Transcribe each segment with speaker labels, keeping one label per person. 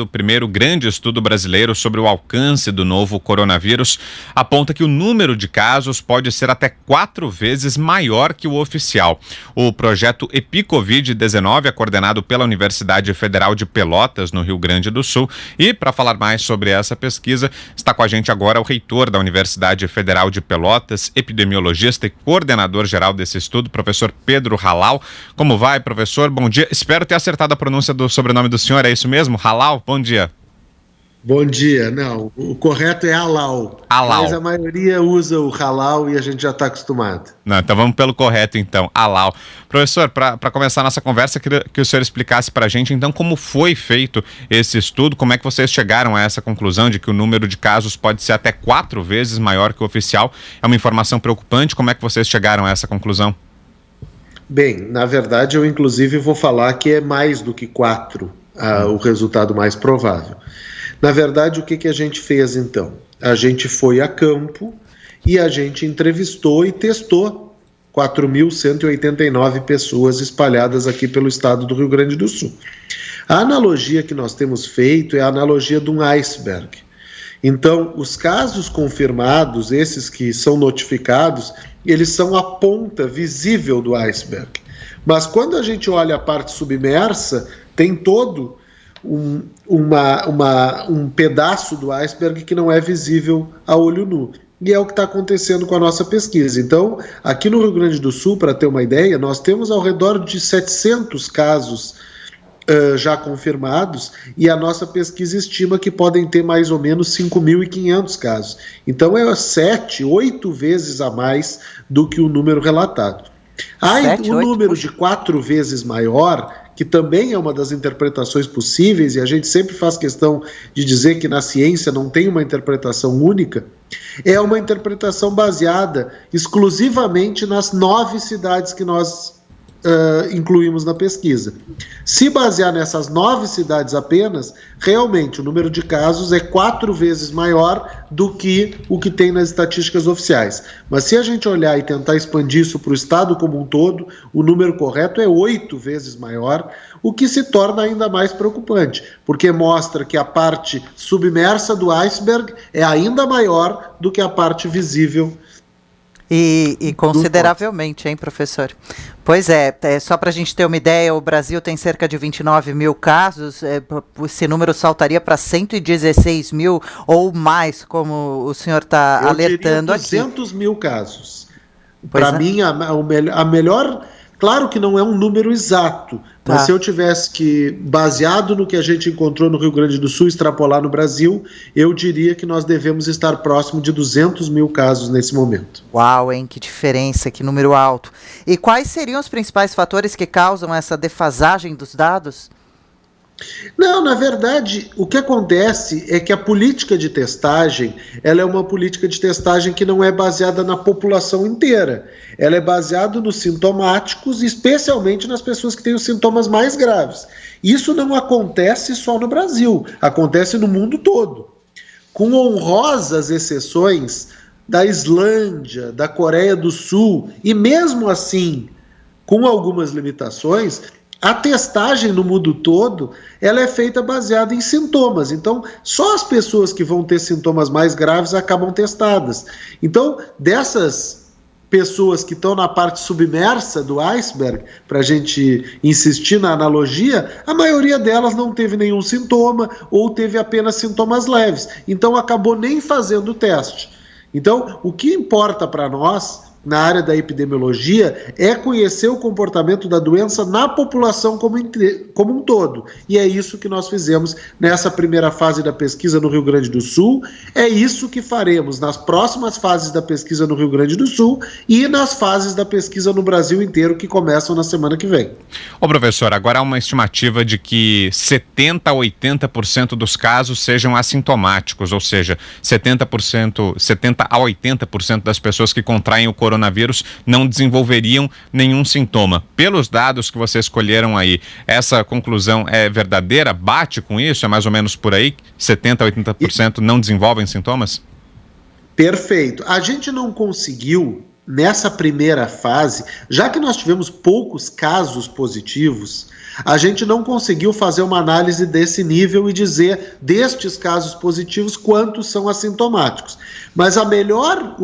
Speaker 1: O primeiro grande estudo brasileiro sobre o alcance do novo coronavírus aponta que o número de casos pode ser até 4 vezes maior que o oficial. O projeto EpiCovid-19 é coordenado pela Universidade Federal de Pelotas, no Rio Grande do Sul. E, para falar mais sobre essa pesquisa, está com a gente agora o reitor da Universidade Federal de Pelotas, epidemiologista e coordenador geral desse estudo, professor Pedro Halal. Como vai, professor? Bom dia. Espero ter acertado a pronúncia do sobrenome do senhor, é isso mesmo? Halal? Bom dia.
Speaker 2: Bom dia. Não, o correto é halal.
Speaker 1: Halal.
Speaker 2: Mas a maioria usa o halal e a gente já está acostumado.
Speaker 1: Não, então vamos pelo correto, então, halal. Professor, para começar a nossa conversa, queria que o senhor explicasse para a gente, então, como foi feito esse estudo, como é que vocês chegaram a essa conclusão de que o número de casos pode ser até 4 vezes maior que o oficial. É uma informação preocupante, como é que vocês chegaram a essa conclusão?
Speaker 2: Bem, na verdade, eu inclusive vou falar que é mais do que 4. O resultado mais provável. Na verdade, o que a gente fez então? A gente foi a campo e a gente entrevistou e testou 4.189 pessoas espalhadas aqui pelo estado do Rio Grande do Sul. A analogia que nós temos feito é a analogia de um iceberg. Então, os casos confirmados, esses que são notificados, eles são a ponta visível do iceberg. Mas quando a gente olha a parte submersa, tem todo um pedaço do iceberg que não é visível a olho nu. E é o que está acontecendo com a nossa pesquisa. Então, aqui no Rio Grande do Sul, para ter uma ideia, nós temos ao redor de 700 casos já confirmados, e a nossa pesquisa estima que podem ter mais ou menos 5.500 casos. Então, é 7, 8 vezes a mais do que o número relatado. O número de 4 vezes maior, que também é uma das interpretações possíveis, e a gente sempre faz questão de dizer que na ciência não tem uma interpretação única, é uma interpretação baseada exclusivamente nas 9 cidades que nós incluímos na pesquisa. Se basear nessas 9 cidades apenas, realmente o número de casos é 4 vezes maior do que o que tem nas estatísticas oficiais. Mas se a gente olhar e tentar expandir isso para o estado como um todo, o número correto é 8 vezes maior, o que se torna ainda mais preocupante, porque mostra que a parte submersa do iceberg é ainda maior do que a parte visível.
Speaker 3: E consideravelmente, hein, professor? Pois é, só para a gente ter uma ideia, o Brasil tem cerca de 29 mil casos, esse número saltaria para 116 mil ou mais, como o senhor está alertando aqui.
Speaker 2: 200 mil casos. Para mim, a melhor... Claro que não é um número exato, mas se eu tivesse que, baseado no que a gente encontrou no Rio Grande do Sul, extrapolar no Brasil, eu diria que nós devemos estar próximo de 200 mil casos nesse momento.
Speaker 3: Uau, hein? Que diferença, que número alto. E quais seriam os principais fatores que causam essa defasagem dos dados?
Speaker 2: Não, na verdade, o que acontece é que a política de testagem, ela é uma política de testagem que não é baseada na população inteira. Ela é baseada nos sintomáticos, especialmente nas pessoas que têm os sintomas mais graves. Isso não acontece só no Brasil, acontece no mundo todo. Com honrosas exceções da Islândia, da Coreia do Sul, e mesmo assim, com algumas limitações, a testagem no mundo todo, ela é feita baseada em sintomas. Então, só as pessoas que vão ter sintomas mais graves acabam testadas. Então, dessas pessoas que estão na parte submersa do iceberg, para a gente insistir na analogia, a maioria delas não teve nenhum sintoma ou teve apenas sintomas leves. Então, acabou nem fazendo o teste. Então, o que importa para nós na área da epidemiologia é conhecer o comportamento da doença na população como um todo. E é isso que nós fizemos nessa primeira fase da pesquisa no Rio Grande do Sul, é isso que faremos nas próximas fases da pesquisa no Rio Grande do Sul e nas fases da pesquisa no Brasil inteiro, que começam na semana que vem.
Speaker 1: Ô professor, agora há uma estimativa de que 70% a 80% dos casos sejam assintomáticos, ou seja, 70% a 80% das pessoas que contraem o coronavírus não desenvolveriam nenhum sintoma. Pelos dados que vocês escolheram aí, essa conclusão é verdadeira? Bate com isso? É mais ou menos por aí? 70% a 80% não desenvolvem sintomas?
Speaker 2: Perfeito. A gente não conseguiu, nessa primeira fase, já que nós tivemos poucos casos positivos, A gente não conseguiu fazer uma análise desse nível e dizer, destes casos positivos, quantos são assintomáticos. Mas o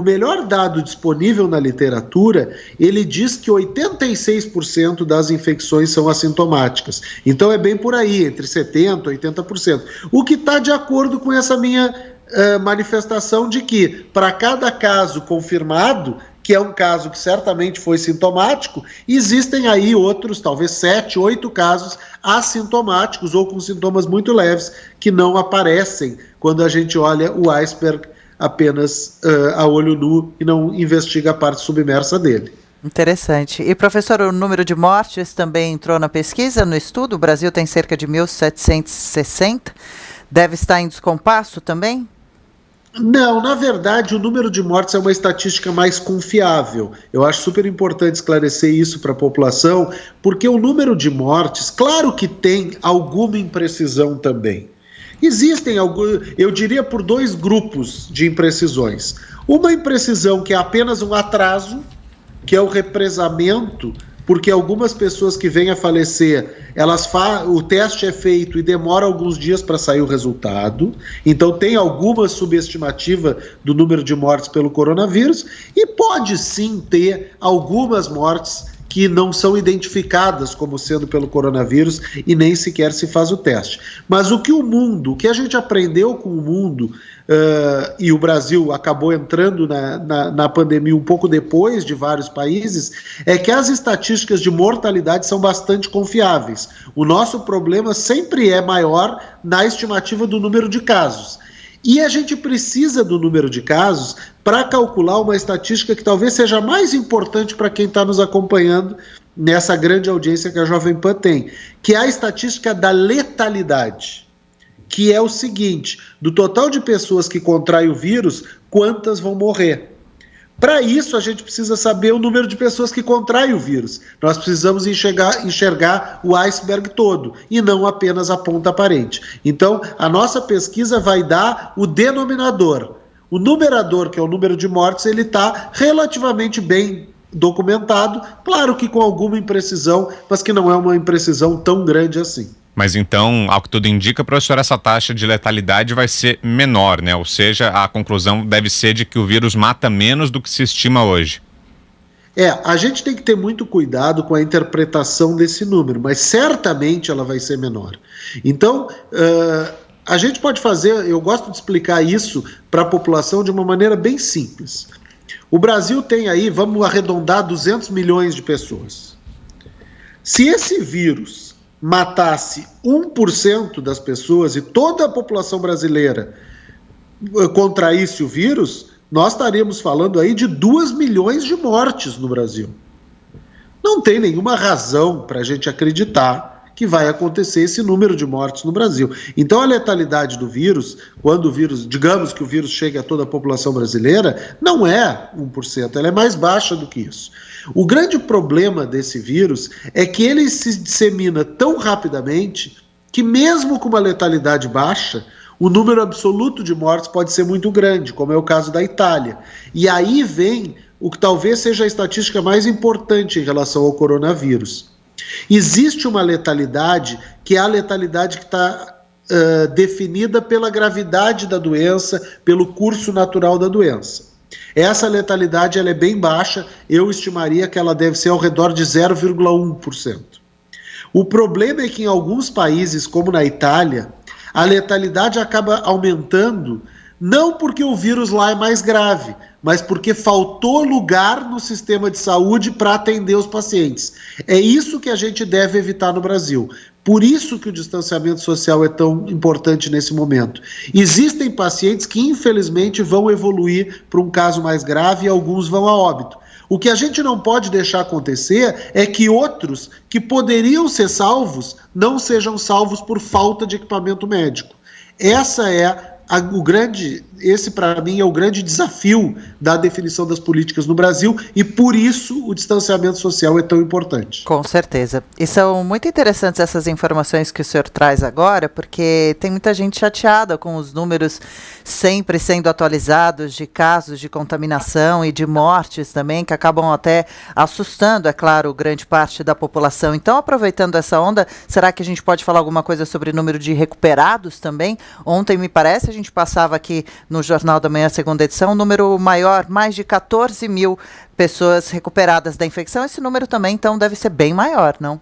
Speaker 2: melhor dado disponível na literatura, ele diz que 86% das infecções são assintomáticas. Então é bem por aí, entre 70% e 80%. O que está de acordo com essa minha manifestação de que, para cada caso confirmado, que é um caso que certamente foi sintomático, existem aí outros, talvez 7, 8 casos assintomáticos ou com sintomas muito leves que não aparecem quando a gente olha o iceberg apenas a olho nu e não investiga a parte submersa dele.
Speaker 3: Interessante. E, professor, o número de mortes também entrou na pesquisa, no estudo? O Brasil tem cerca de 1.760. Deve estar em descompasso também?
Speaker 2: Não, na verdade, o número de mortes é uma estatística mais confiável. Eu acho super importante esclarecer isso para a população, porque o número de mortes, claro que tem alguma imprecisão também. Existem, eu diria, por 2 grupos de imprecisões. Uma imprecisão que é apenas um atraso, que é o represamento, porque algumas pessoas que vêm a falecer, o teste é feito e demora alguns dias para sair o resultado, então tem alguma subestimativa do número de mortes pelo coronavírus, e pode sim ter algumas mortes que não são identificadas como sendo pelo coronavírus e nem sequer se faz o teste. Mas o que a gente aprendeu com o mundo, e o Brasil acabou entrando na pandemia um pouco depois de vários países, é que as estatísticas de mortalidade são bastante confiáveis. O nosso problema sempre é maior na estimativa do número de casos. E a gente precisa do número de casos para calcular uma estatística que talvez seja mais importante para quem está nos acompanhando nessa grande audiência que a Jovem Pan tem, que é a estatística da letalidade, que é o seguinte: do total de pessoas que contraem o vírus, quantas vão morrer? Para isso, a gente precisa saber o número de pessoas que contraem o vírus. Nós precisamos enxergar o iceberg todo, e não apenas a ponta aparente. Então, a nossa pesquisa vai dar o denominador. O numerador, que é o número de mortes, ele está relativamente bem documentado, claro que com alguma imprecisão, mas que não é uma imprecisão tão grande assim.
Speaker 1: Mas então, ao que tudo indica, professor, essa taxa de letalidade vai ser menor, né? Ou seja, a conclusão deve ser de que o vírus mata menos do que se estima hoje.
Speaker 2: A gente tem que ter muito cuidado com a interpretação desse número, mas certamente ela vai ser menor. Então, a gente pode fazer, eu gosto de explicar isso para a população de uma maneira bem simples. O Brasil tem aí, vamos arredondar, 200 milhões de pessoas. Se esse vírus matasse 1% das pessoas e toda a população brasileira contraísse o vírus, nós estaríamos falando aí de 2 milhões de mortes no Brasil. Não tem nenhuma razão para a gente acreditar que vai acontecer esse número de mortes no Brasil. Então a letalidade do vírus, quando o vírus, digamos que o vírus chegue a toda a população brasileira, não é 1%, ela é mais baixa do que isso. O grande problema desse vírus é que ele se dissemina tão rapidamente que mesmo com uma letalidade baixa, o número absoluto de mortes pode ser muito grande, como é o caso da Itália. E aí vem o que talvez seja a estatística mais importante em relação ao coronavírus. Existe uma letalidade, que é a letalidade que está definida pela gravidade da doença, pelo curso natural da doença. Essa letalidade ela é bem baixa, eu estimaria que ela deve ser ao redor de 0,1%. O problema é que em alguns países, como na Itália, a letalidade acaba aumentando, não porque o vírus lá é mais grave, mas porque faltou lugar no sistema de saúde para atender os pacientes. É isso que a gente deve evitar no Brasil. Por isso que o distanciamento social é tão importante nesse momento. Existem pacientes que, infelizmente, vão evoluir para um caso mais grave e alguns vão a óbito. O que a gente não pode deixar acontecer é que outros que poderiam ser salvos não sejam salvos por falta de equipamento médico. Essa é esse para mim é o grande desafio da definição das políticas no Brasil e por isso o distanciamento social é tão importante.
Speaker 3: Com certeza. E são muito interessantes essas informações que o senhor traz agora, porque tem muita gente chateada com os números sempre sendo atualizados de casos de contaminação e de mortes também, que acabam até assustando, é claro, grande parte da população. Então, aproveitando essa onda, será que a gente pode falar alguma coisa sobre o número de recuperados também? Ontem, me parece, a gente passava aqui no Jornal da Manhã, segunda edição, um número maior, mais de 14 mil pessoas recuperadas da infecção. Esse número também, então, deve ser bem maior, não?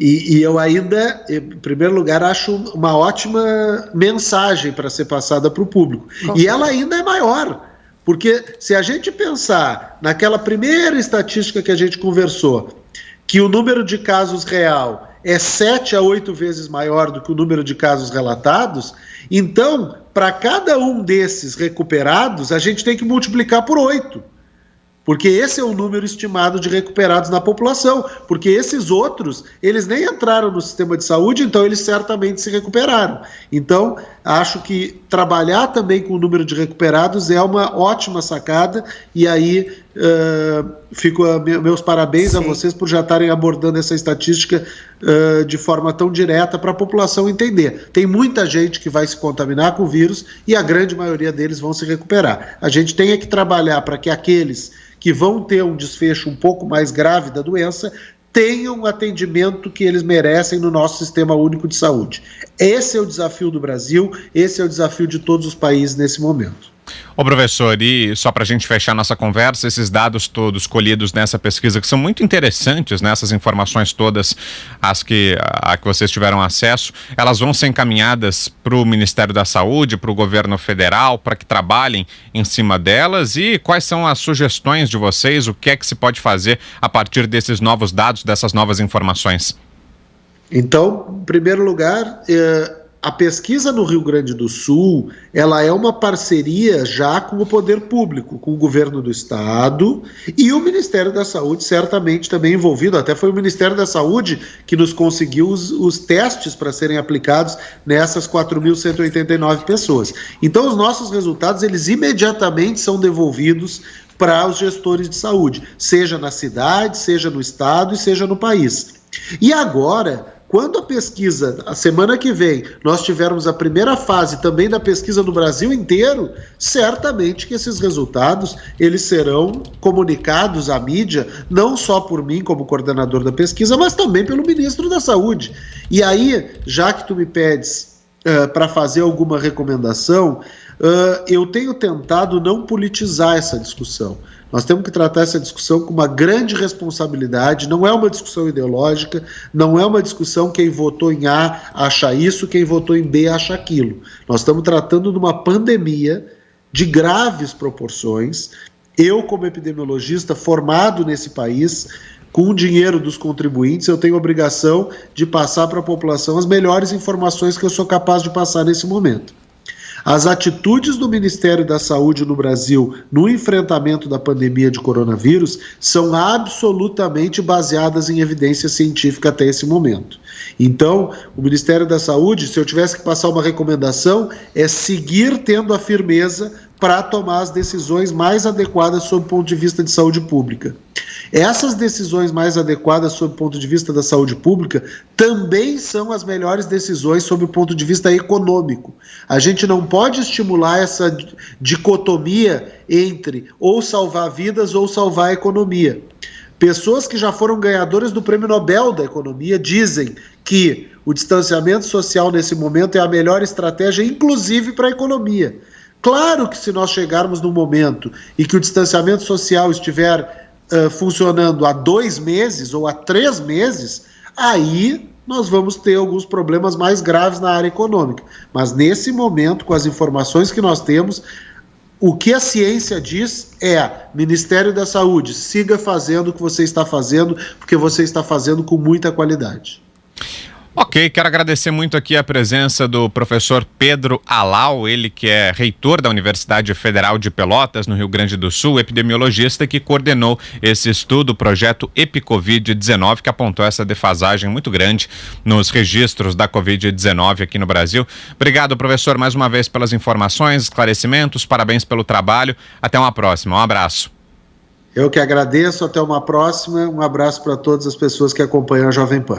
Speaker 2: E eu ainda, em primeiro lugar, acho uma ótima mensagem para ser passada para o público. E ela ainda é maior, porque se a gente pensar naquela primeira estatística que a gente conversou, que o número de casos real é 7 a 8 vezes maior do que o número de casos relatados, então, para cada um desses recuperados, a gente tem que multiplicar por 8. Porque esse é o número estimado de recuperados na população, porque esses outros, eles nem entraram no sistema de saúde, então eles certamente se recuperaram. Então, acho que trabalhar também com o número de recuperados é uma ótima sacada, e aí fico meus parabéns a vocês por já estarem abordando essa estatística de forma tão direta para a população entender. Tem muita gente que vai se contaminar com o vírus e a grande maioria deles vão se recuperar. A gente tem que trabalhar para que aqueles que vão ter um desfecho um pouco mais grave da doença tenham o atendimento que eles merecem no nosso Sistema Único de Saúde. Esse é o desafio do Brasil, esse é o desafio de todos os países nesse momento.
Speaker 1: Ô professor, e só para a gente fechar nossa conversa, esses dados todos colhidos nessa pesquisa, que são muito interessantes, né, essas informações todas, a que vocês tiveram acesso, elas vão ser encaminhadas para o Ministério da Saúde, para o governo federal, para que trabalhem em cima delas, e quais são as sugestões de vocês, o que é que se pode fazer a partir desses novos dados, dessas novas informações?
Speaker 2: Então, em primeiro lugar, a pesquisa no Rio Grande do Sul, ela é uma parceria já com o poder público, com o governo do estado e o Ministério da Saúde certamente também envolvido, até foi o Ministério da Saúde que nos conseguiu os testes para serem aplicados nessas 4.189 pessoas. Então os nossos resultados, eles imediatamente são devolvidos para os gestores de saúde, seja na cidade, seja no estado e seja no país. E agora, quando a pesquisa, a semana que vem, nós tivermos a primeira fase também da pesquisa no Brasil inteiro, certamente que esses resultados, eles serão comunicados à mídia, não só por mim como coordenador da pesquisa, mas também pelo ministro da Saúde. E aí, já que tu me pedes para fazer alguma recomendação, eu tenho tentado não politizar essa discussão. Nós temos que tratar essa discussão com uma grande responsabilidade, não é uma discussão ideológica, não é uma discussão quem votou em A acha isso, quem votou em B acha aquilo. Nós estamos tratando de uma pandemia de graves proporções. Eu, como epidemiologista formado nesse país, com o dinheiro dos contribuintes, eu tenho a obrigação de passar para a população as melhores informações que eu sou capaz de passar nesse momento. As atitudes do Ministério da Saúde no Brasil no enfrentamento da pandemia de coronavírus são absolutamente baseadas em evidência científica até esse momento. Então, o Ministério da Saúde, se eu tivesse que passar uma recomendação, é seguir tendo a firmeza para tomar as decisões mais adequadas sob o ponto de vista de saúde pública. Essas decisões mais adequadas sob o ponto de vista da saúde pública também são as melhores decisões sob o ponto de vista econômico. A gente não pode estimular essa dicotomia entre ou salvar vidas ou salvar a economia. Pessoas que já foram ganhadoras do Prêmio Nobel da Economia dizem que o distanciamento social nesse momento é a melhor estratégia, inclusive para a economia. Claro que se nós chegarmos num momento em que o distanciamento social estiver funcionando há 2 meses ou há 3 meses, aí nós vamos ter alguns problemas mais graves na área econômica. Mas nesse momento, com as informações que nós temos, o que a ciência diz é: Ministério da Saúde, siga fazendo o que você está fazendo, porque você está fazendo com muita qualidade.
Speaker 1: Ok, quero agradecer muito aqui a presença do professor Pedro Alau, ele que é reitor da Universidade Federal de Pelotas, no Rio Grande do Sul, epidemiologista que coordenou esse estudo, o projeto EpiCovid-19, que apontou essa defasagem muito grande nos registros da Covid-19 aqui no Brasil. Obrigado, professor, mais uma vez pelas informações, esclarecimentos, parabéns pelo trabalho. Até uma próxima, um abraço.
Speaker 2: Eu que agradeço, até uma próxima, um abraço para todas as pessoas que acompanham a Jovem Pan.